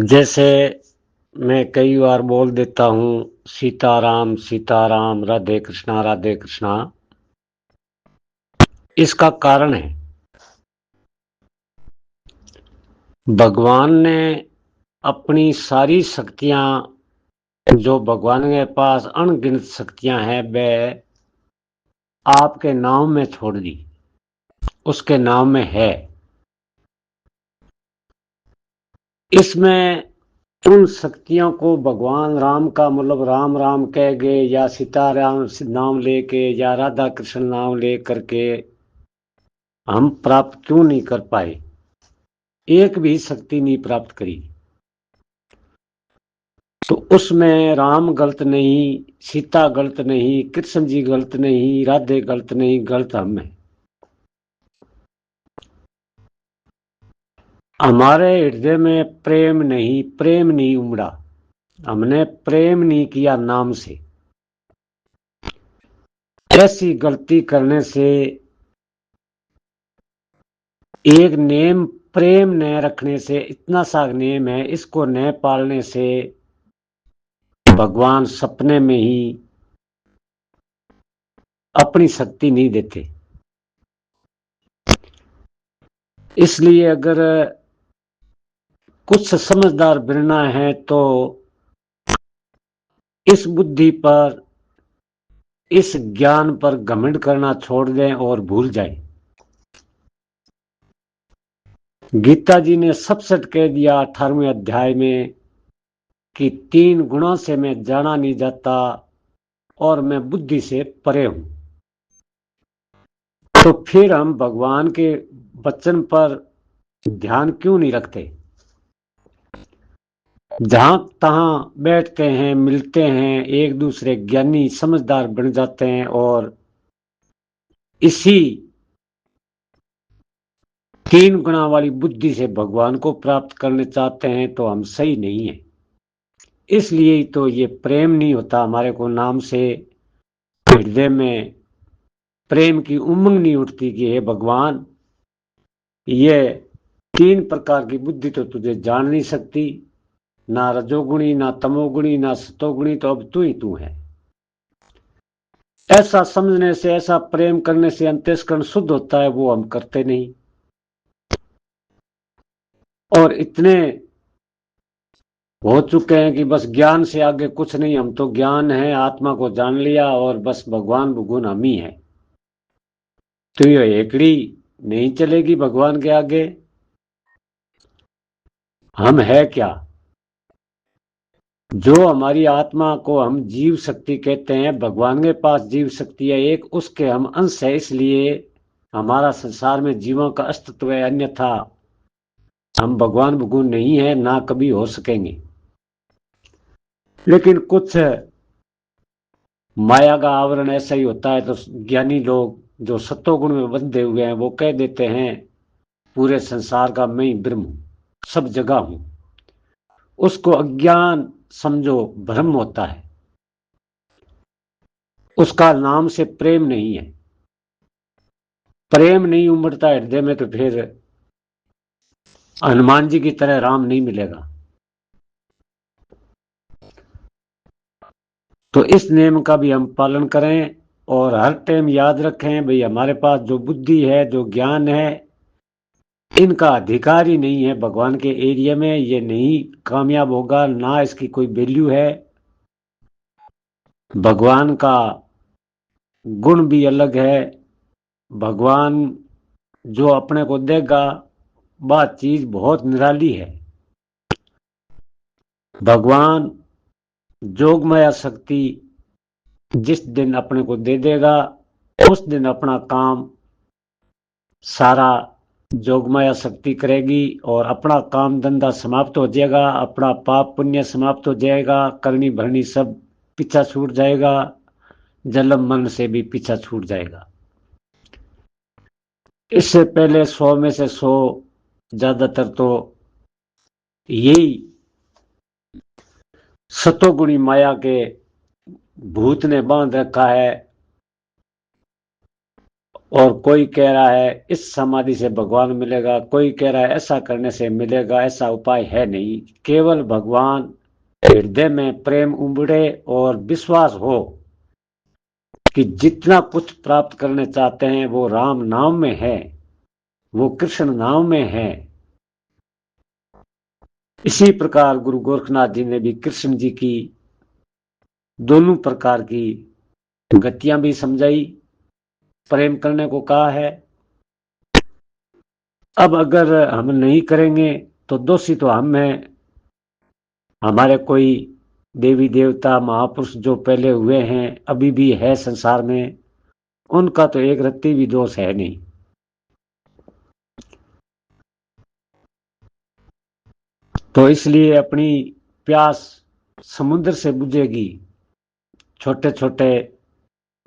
जैसे मैं कई बार बोल देता हूँ सीताराम राधे कृष्णा। इसका कारण है भगवान ने अपनी सारी शक्तियां, जो भगवान के पास अनगिनत शक्तियां हैं, वह आपके नाम में छोड़ दी। उसके नाम में है। इसमें उन शक्तियों को भगवान राम का मतलब राम राम कह गए या सीताराम नाम लेके या राधा कृष्ण नाम ले करके हम प्राप्त क्यों नहीं कर पाए? एक भी शक्ति नहीं प्राप्त करी। तो उसमें राम गलत नहीं, सीता गलत नहीं, कृष्ण जी गलत नहीं, राधे गलत नहीं, गलत हम है। हमारे हृदय में प्रेम नहीं उमड़ा। हमने प्रेम नहीं किया नाम से। ऐसी गलती करने से एक नेम, प्रेम न रखने से, इतना सा नेम है, इसको न पालने से भगवान सपने में ही अपनी शक्ति नहीं देते। इसलिए अगर कुछ समझदार बनना है तो इस बुद्धि पर, इस ज्ञान पर घमंड करना छोड़ दें और भूल जाएं। गीता जी ने सबसे कह दिया 18वें अध्याय में कि 3 गुणों से मैं जाना नहीं जाता और मैं बुद्धि से परे हूं। तो फिर हम भगवान के वचन पर ध्यान क्यों नहीं रखते? जहां तहां बैठते हैं, मिलते हैं, एक दूसरे ज्ञानी समझदार बन जाते हैं और इसी 3 गुणा वाली बुद्धि से भगवान को प्राप्त करने चाहते हैं, तो हम सही नहीं है। इसलिए ही तो ये प्रेम नहीं होता हमारे को नाम से। हृदय में प्रेम की उमंग नहीं उठती कि हे भगवान, ये 3 प्रकार की बुद्धि तो तुझे जान नहीं सकती, ना रजोगुणी, ना तमोगुणी, ना सतोगुणी, तो अब तू है। ऐसा समझने से, ऐसा प्रेम करने से अंतःकरण शुद्ध होता है, वो हम करते नहीं। और इतने हो चुके हैं कि बस ज्ञान से आगे कुछ नहीं, हम तो ज्ञान है, आत्मा को जान लिया और बस भगवान भगवान हम ही है। तो ये एकड़ी नहीं चलेगी भगवान के आगे। हम है क्या? जो हमारी आत्मा को हम जीव शक्ति कहते हैं, भगवान के पास जीव शक्ति है एक, उसके हम अंश है। इसलिए हमारा संसार में जीवों का अस्तित्व है, अन्यथा हम भगवान भगवान नहीं है, ना कभी हो सकेंगे। लेकिन कुछ माया का आवरण ऐसा ही होता है, तो ज्ञानी लोग जो सत्वगुण में बंधे हुए हैं, वो कह देते हैं पूरे संसार का मैं ही ब्रह्म हूं, सब जगह हूं। उसको अज्ञान समझो, भ्रम होता है। उसका नाम से प्रेम नहीं है। प्रेम नहीं उमड़ता हृदय में, तो फिर हनुमान जी की तरह राम नहीं मिलेगा। तो इस नियम का भी हम पालन करें और हर टाइम याद रखें भाई, हमारे पास जो बुद्धि है, जो ज्ञान है, इनका अधिकार ही नहीं है भगवान के एरिया में। ये नहीं कामयाब होगा, ना इसकी कोई वैल्यू है। भगवान का गुण भी अलग है। भगवान जो अपने को देगा, वह चीज बहुत निराली है। भगवान जोगमाया शक्ति जिस दिन अपने को दे देगा, उस दिन अपना काम सारा जोगमाया शक्ति करेगी और अपना काम धंधा समाप्त हो जाएगा, अपना पाप पुण्य समाप्त हो जाएगा, करनी भरनी सब पीछा छूट जाएगा, जन्म मरण से भी पीछा छूट जाएगा। इससे पहले 100 में से 100 ज्यादातर तो यही सतोगुणी माया के भूत ने बांध रखा है। और कोई कह रहा है इस समाधि से भगवान मिलेगा, कोई कह रहा है ऐसा करने से मिलेगा, ऐसा उपाय है नहीं। केवल भगवान हृदय में प्रेम उमड़े और विश्वास हो कि जितना कुछ प्राप्त करने चाहते हैं वो राम नाम में है, वो कृष्ण नाम में है। इसी प्रकार गुरु गोरखनाथ जी ने भी कृष्ण जी की दोनों प्रकार की गतियां भी समझाई, प्रेम करने को कहा है। अब अगर हम नहीं करेंगे तो दोषी तो हम हैं, हमारे कोई देवी देवता महापुरुष जो पहले हुए हैं अभी भी है संसार में, उनका तो एक रत्ती भी दोष है नहीं। तो इसलिए अपनी प्यास समुद्र से बुझेगी, छोटे छोटे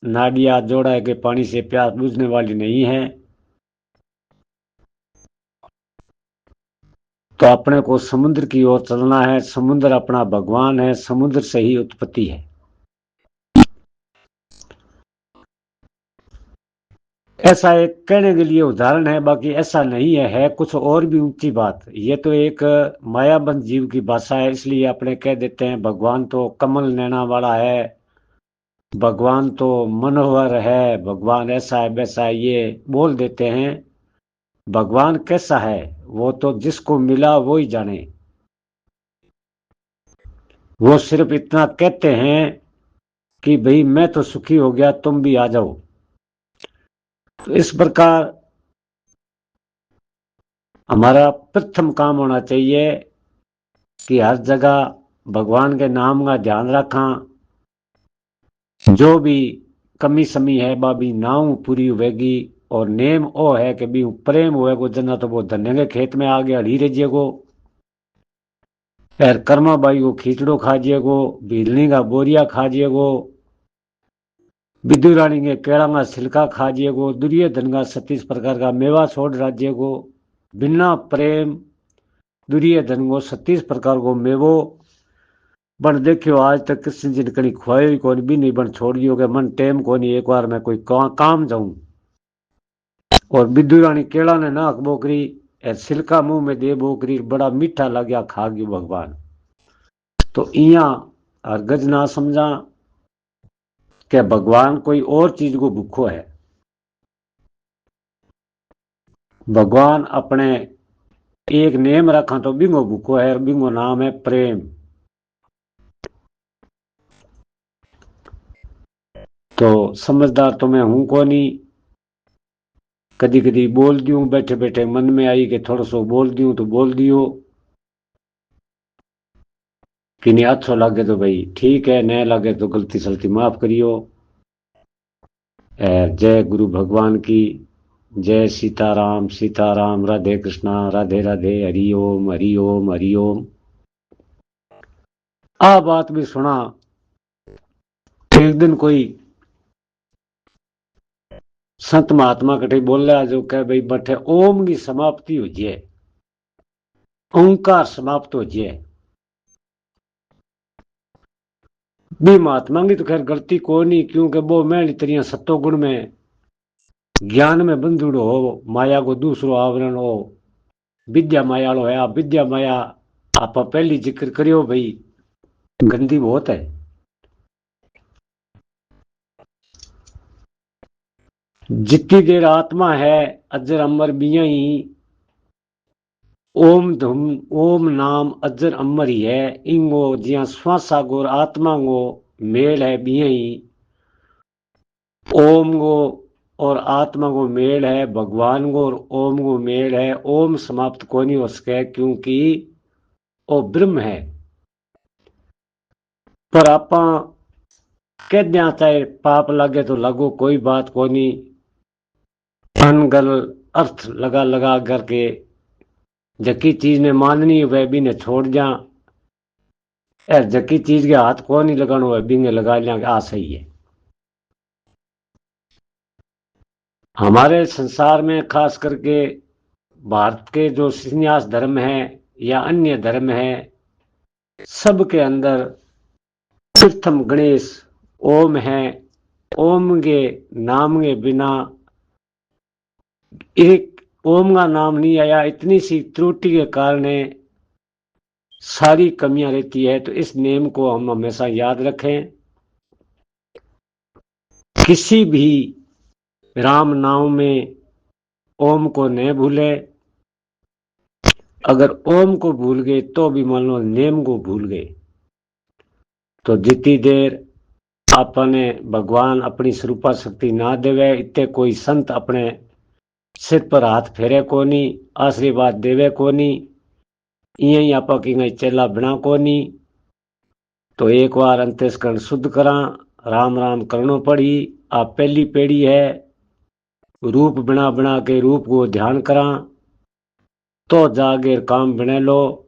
नाडिया जोड़ा के पानी से प्यास बुझने वाली नहीं है। तो अपने को समुद्र की ओर चलना है। समुद्र अपना भगवान है, समुद्र से ही उत्पत्ति है। ऐसा एक कहने के लिए उदाहरण है, बाकी ऐसा नहीं है कुछ और भी ऊंची बात। ये तो एक मायाबंद जीव की भाषा है, इसलिए अपने कह देते हैं भगवान तो कमल नैना वाला है, भगवान तो मनोहर है, भगवान ऐसा है वैसा है, ये बोल देते हैं। भगवान कैसा है वो तो जिसको मिला वो ही जाने। वो सिर्फ इतना कहते हैं कि भाई मैं तो सुखी हो गया, तुम भी आ जाओ। तो इस प्रकार हमारा प्रथम काम होना चाहिए कि हर जगह भगवान के नाम का ध्यान रखा। जो भी कमी समी है बाबी नाव पूरी होगी। और नेम ओ है कि भी प्रेम होएगो जना तो वो धन्य के खेत में आ गया हीरे जिएगो। एर कर्मा बाई को खींचड़ो खा जिएगो, भीलनी का बोरिया खा जिएगो, विदु रानी के केड़ा का छिलका खा जिएगो, दुर्योधन का 36 प्रकार का मेवा छोड़ राज्यगो। बिना प्रेम दुर्योधन को 36 प्रकार को मेवो बन देखियो आज तक कृष्ण जी ने कहीं खुआई कौन भी नहीं, बन छोड़ दियो के मन टेम को नहीं, एक बार मैं कोई काम जाऊं। और विदु रानी केड़ा ने नाक बोकरी सिल्का मुंह में दे बोकरी, बड़ा मीठा लग गया खा गयो भगवान। तो इया हरगज ना समझा कि भगवान कोई और चीज को भूखो है। भगवान अपने एक नेम रखा तो बिंगो भूखो है, बिंगो नाम है प्रेम। तो समझदार तो मैं हूं को नहीं, कदी कदी बोल दियो बैठे बैठे मन में आई कि थोड़ा सो बोल दियो तो बोल दियो, कि नहीं अच्छो लगे तो भाई ठीक है, न लगे तो गलती सलती माफ करियो। जय गुरु भगवान की जय। सीताराम राधे कृष्णा राधे राधे, हरि ओम हरि ओम हरि ओम। आ बात भी सुना, एक दिन कोई संत महात्मा कटे बोल रहा जो कह भाई बैठे ओम की समाप्ति हो जाए, ओंकार समाप्त हो जाए। भी महात्मा की तो खैर गलती को नहीं, क्योंकि वो मैं इतनी सत्तो गुण में ज्ञान में बंधुड़ो हो, माया को दूसरो आवरण हो, विद्या माया लो है। आप विद्या माया आप पहली जिक्र करियो भाई गंदी बहुत है। जितनी देर आत्मा है अजर अमर बिया ही, ओम धुम ओम नाम अजर अमर ही है। इंगो जिया श्वासा गोर आत्मा गो मेल है बिया ही, ओम गो और आत्मा को मेल है, भगवान को और ओम को मेल है। ओम समाप्त को नहीं हो सके क्योंकि वो ब्रह्म है। पर आप कह दिया चाहे पाप लगे तो लगो कोई बात को नहीं, अनगल अर्थ लगा लगा करके जकी चीज ने माननी वह भी ने छोड़ जा, जकी चीज के हाथ को नहीं लगाना वह भी ने लगा लिया आ सही है। हमारे संसार में खास करके भारत के जो संन्यास धर्म है या अन्य धर्म है, सबके अंदर प्रथम गणेश ओम है। ओम के नाम के बिना एक ओम का नाम नहीं आया, इतनी सी त्रुटि के कारण सारी कमियां रहती है। तो इस नेम को हम हमेशा याद रखें, किसी भी राम नाम में ओम को न भूले। अगर ओम को भूल गए तो भी मान लो नेम को भूल गए। तो जितनी देर अपने भगवान अपनी स्वरूपा शक्ति ना देवे, इतने कोई संत अपने सिर पर हाथ फेरे कोनी, आशीर्वाद देवे कोनी, यही आप चेला बना कोनी। तो एक बार अंतस्करण शुद्ध करा, राम राम करनो पड़ी। आप पहली पेड़ी है, रूप बना बना के रूप को ध्यान करा तो जागे काम बने लो।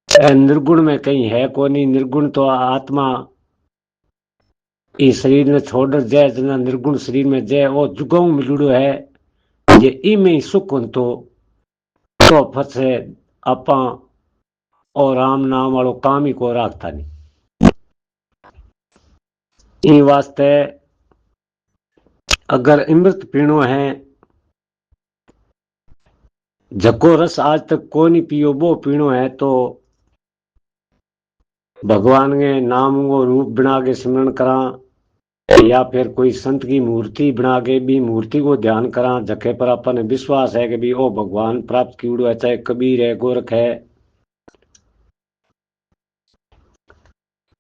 निर्गुण में कहीं है कोनी, निर्गुण तो आत्मा इस शरीर में छोड़ जाए, जना निर्गुण शरीर में जाए वो जुगाऊ मिलुड़ो है। ये इमें सुख हो तो फसे आपा और राम नाम वालों काम ही को राखता नहीं। इन वास्ते अगर अमृत पीणो है, जको रस आज तक को नहीं पियो वो पीणो है, तो भगवान के नाम को रूप बना के स्मरण करा, या फिर कोई संत की मूर्ति बना के भी मूर्ति को ध्यान करा, जखे पर अपन विश्वास है कि भी ओ भगवान प्राप्त की है, चाहे कबीर है गोरख है,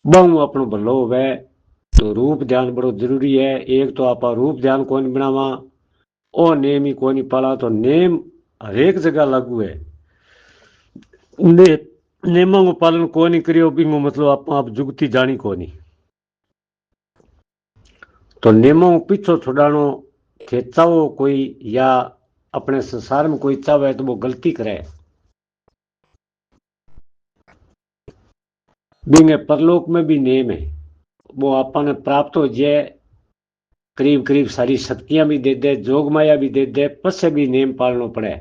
बहु अपनो भलो होवे। तो रूप ध्यान बड़ो जरूरी है। एक तो आप रूप ध्यान कौन बनावा, ओ नेम ही कौन पाला। तो नेम हरेक जगह लागू है। ने, नेमों को पालन को नहीं करियो बिंगो मतलब आप जुगती जानी को नहीं। तो नेमों को पीछो छुड़ानो थे चाहो कोई, या अपने संसार में कोई चाहे तो वो गलती करे। बिंगे परलोक में भी नेम है, वो आपने प्राप्त हो जाए, करीब करीब सारी शक्तियां भी दे दे, जोग माया भी दे दे, पसे भी नेम पालनो पड़े।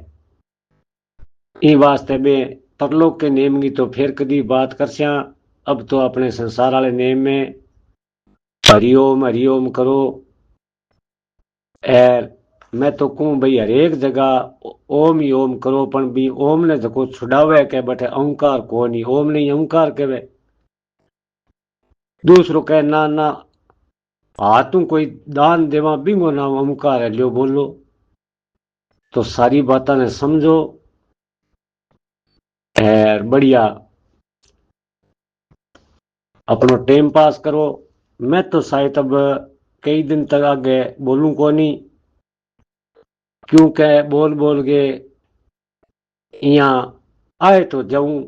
इन वास्ते में परलोक के नेम की तो फिर कदी बात कर सिया। अब तो अपने संसार वाले नेम में हरिओम करो। एर मैं तो कहूं भाई हरेक जगह ओम ही ओम करो, पर भी ओम ने जको छुड़ावे के बैठे अहंकार को नहीं, ओम नहीं अहंकार कहवे। दूसरो कहे ना ना हाथों कोई दान देवा बिंगो नाम अहंकार है, लियो बोलो। तो सारी बातें ने समझो और बढ़िया अपनो टाइम पास करो। मैं तो शायद अब कई दिन तक आगे बोलूं को नहीं, क्योंकि बोल बोल के यहाँ आए तो जाऊं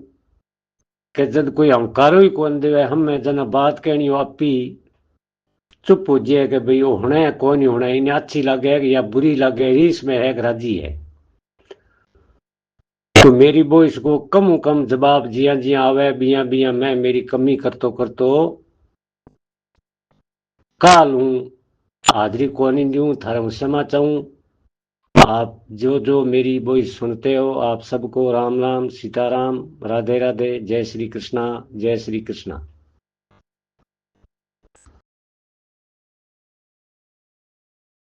कि जब कोई हमकारो ही कौन देवे, हमें जना बात कहनी हो आप ही चुप हो जाए कि भाई वो होना है कौन नहीं होना, इन्हें अच्छी लगे या बुरी लगे, रीस में है कि राजी है। तो मेरी वॉइस को कम जवाब जिया जिया आवे बिया बिया मैं मेरी कमी करतो काल हूं हाजरी को नहीं दूं, थारा क्षमा चाहूं। आप जो जो मेरी वॉइस सुनते हो आप सबको राम राम सीताराम, राधे राधे, जय श्री कृष्णा, जय श्री कृष्णा।